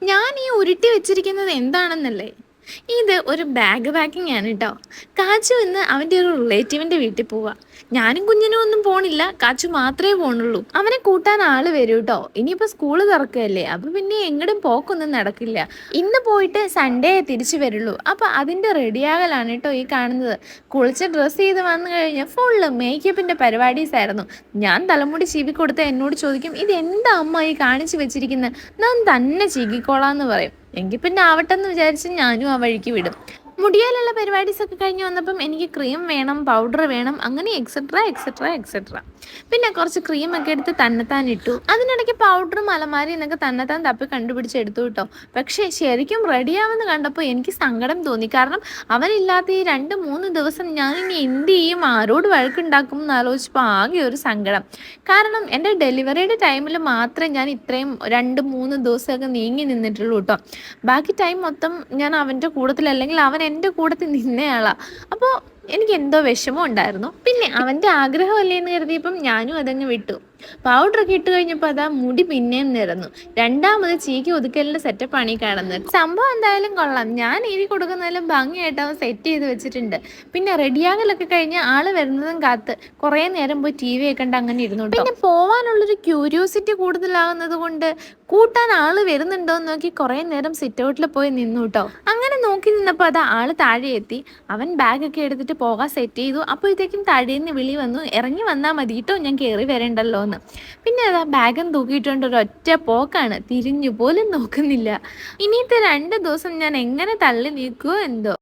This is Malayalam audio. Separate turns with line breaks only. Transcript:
ഞാൻ ഈ ഉരുട്ടി വെച്ചിരിക്കുന്നത് എന്താണെന്നല്ലേ? ഇത് ഒരു ബാഗ് പാക്കിംഗ് ആണ് കേട്ടോ. കാച്ചു ഇന്ന് അവൻ്റെ ഒരു റിലേറ്റീവിൻ്റെ വീട്ടിൽ പോവാ. ഞാനും കുഞ്ഞിനും ഒന്നും പോണില്ല, കാച്ചു മാത്രമേ പോണുള്ളൂ. അവനെ കൂട്ടാൻ ആള് വരും കേട്ടോ. ഇനിയിപ്പോൾ സ്കൂള് തുറക്കുകയല്ലേ, അപ്പം പിന്നെ എങ്ങടും പോക്കൊന്നും നടക്കില്ല. ഇന്ന് പോയിട്ട് സൺഡേ തിരിച്ചു വരുള്ളൂ. അപ്പം അതിൻ്റെ റെഡിയാകലാണ് കേട്ടോ ഈ കാണുന്നത്. കുളിച്ച് ഡ്രസ്സ് ചെയ്ത് വന്നു കഴിഞ്ഞാൽ ഫുള്ള് മേക്കപ്പിൻ്റെ പരിപാടീസ് ആയിരുന്നു. ഞാൻ തലമുടി ചീവി കൊടുത്ത എന്നോട് ചോദിക്കും, ഇത് എന്താ അമ്മ ഈ കാണിച്ചു വെച്ചിരിക്കുന്നത്? ഞാൻ തന്നെ ചീകിക്കോളാന്ന് പറയും. എങ്കിൽ പിന്നെ ആവട്ടെ എന്ന് വിചാരിച്ച് ഞാനും ആ വഴിക്ക് വിടും. മുടിയാലുള്ള പരിപാടീസൊക്കെ കഴിഞ്ഞ് വന്നപ്പം എനിക്ക് ക്രീം വേണം, പൗഡർ വേണം, അങ്ങനെ എക്സെട്ര എക്സെട്ര എക്സെട്ര. പിന്നെ കുറച്ച് ക്രീമൊക്കെ എടുത്ത് തന്നെത്താൻ ഇട്ടു. അതിനിടയ്ക്ക് പൗഡറും അലമാരി എന്നൊക്കെ തന്നെത്താൻ തപ്പി കണ്ടുപിടിച്ച് എടുത്തു കേട്ടോ. പക്ഷേ ശരിക്കും റെഡിയാവുമെന്ന് കണ്ടപ്പോൾ എനിക്ക് സങ്കടം തോന്നി. കാരണം അവനില്ലാത്ത ഈ 2-3 ദിവസം ഞാൻ ഇനി എന്ത് ചെയ്യും, ആരോട് വഴക്കുണ്ടാക്കും എന്ന് ആലോചിച്ചപ്പോൾ ആകെ ഒരു സങ്കടം. കാരണം എൻ്റെ ഡെലിവറിയുടെ ടൈമിൽ മാത്രമേ ഞാൻ ഇത്രയും 2-3 ദിവസമൊക്കെ നീങ്ങി നിന്നിട്ടുള്ളൂ കേട്ടോ. ബാക്കി ടൈം മൊത്തം ഞാൻ അവൻ്റെ കൂട്ടത്തിൽ, അല്ലെങ്കിൽ അവൻ എൻ്റെ കൂട്ടത്തിൽ നിന്നയാളാ. അപ്പോൾ എനിക്ക് എന്തോ വിഷമം ഉണ്ടായിരുന്നു. പിന്നെ അവൻ്റെ ആഗ്രഹമല്ലേ എന്ന് കരുതിയപ്പം ഞാനും അതങ്ങ് വിട്ടു. പൗഡറൊക്കെ ഇട്ട് കഴിഞ്ഞപ്പോൾ അതാ മുടി പിന്നെയും നിരന്നു. രണ്ടാമത് ചീക്കി ഒതുക്കലിൻ്റെ സെറ്റപ്പാണ് ഈ കാണുന്നത്. സംഭവം എന്തായാലും കൊള്ളാം. ഞാൻ എഴുതി കൊടുക്കുന്നതിലും ഭംഗിയായിട്ട് അവൻ സെറ്റ് ചെയ്ത് വെച്ചിട്ടുണ്ട്. പിന്നെ റെഡിയാകലൊക്കെ കഴിഞ്ഞ് ആള് വരുന്നതും കാത്ത് കുറേ നേരം പോയി TV ഒക്കെ കണ്ട് അങ്ങനെ ഇരുന്നു. പിന്നെ പോവാനുള്ളൊരു ക്യൂരിയോസിറ്റി കൂടുതലാകുന്നത് കൊണ്ട് കൂട്ടാൻ ആള് വരുന്നുണ്ടോ എന്ന് നോക്കി കുറേ നേരം സിറ്റ് ഔട്ടിൽ പോയി നിന്നു കേട്ടോ. അങ്ങനെ നോക്കി നിന്നപ്പോൾ അതാ ആള് താഴെ എത്തി. അവൻ ബാഗൊക്കെ എടുത്തിട്ട് പോകാൻ സെറ്റ് ചെയ്തു. അപ്പോഴത്തേക്കും താഴേന്ന് വിളി വന്നു, ഇറങ്ങി വന്നാൽ മതി കേട്ടോ, ഞാൻ കയറി വരണ്ടല്ലോ എന്ന്. പിന്നെ അതാ ബാഗും തൂക്കിയിട്ടുണ്ട് ഒരൊറ്റ പോക്കാണ്, തിരിഞ്ഞു പോലും നോക്കുന്നില്ല. ഇനിയത്തെ 2 ദിവസം ഞാൻ എങ്ങനെ തള്ളി നീക്കുമോ എന്തോ.